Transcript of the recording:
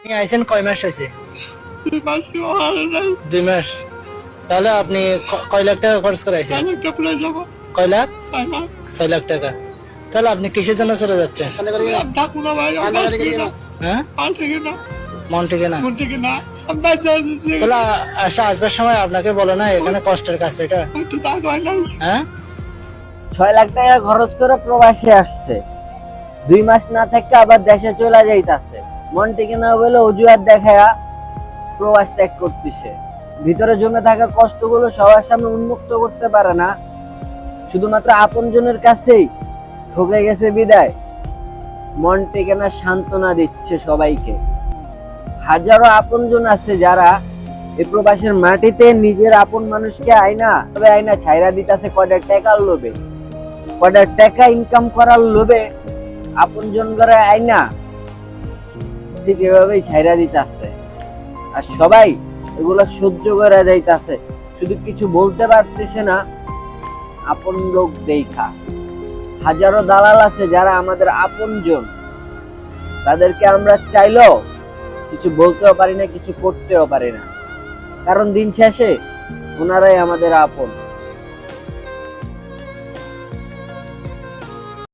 আপনি আইছেন কয় মাস হয়েছে? 2 মাস। তাহলে আপনি কয় লাখ টাকা খরচ করে আইছেন? কয় লাখ? 6 লাখ টাকা। তাহলে আপনি কিসের জন্য চলে যাচ্ছেন? হ্যাঁ, মন থেকে না। তাহলে আসবার সময় আপনাকে বলো না এখানে কষ্টের কাছে এটা? হ্যাঁ, 6 লাখ টাকা খরচ করে প্রবাসে আসছে, 2 মাস না থেকে আবার দেশে চলে যাইতাছে, মন থেকে না বলে অজুহাত দেখায়া প্রবাস ত্যাগ করতেছে। ভিতরে জমে থাকা কষ্টগুলো সবার সামনে উন্মুক্ত করতে পারে না, শুধুমাত্র আপনজনের কাছেই ঠকে গেছে বিদায় মন থেকে না সান্ত্বনা দিচ্ছে সবাইকে। হাজারো আপনজন আছে যারা এই প্রবাসের মাটিতে নিজের আপন মানুষকে আয়না ছাইরা দিতেছে কয়টা টাকার লোভে, কয়টা টাকা ইনকাম করার লোভে আপনজন করে আয়না ঠিক এভাবেই ছাইরা দিতেছে। আর সবাই এগুলো সহ্য করে যাইতাছে, শুধু কিছু বলতে পারতেছে না আপন লোক দেখা। হাজারো দালাল আছে যারা আমাদের আপনজন, তাদেরকে আমরা চাইলেও কিছু বলতেও পারি না, কিছু করতেও পারি না, কারণ দিন শেষে ওনারাই আমাদের আপন।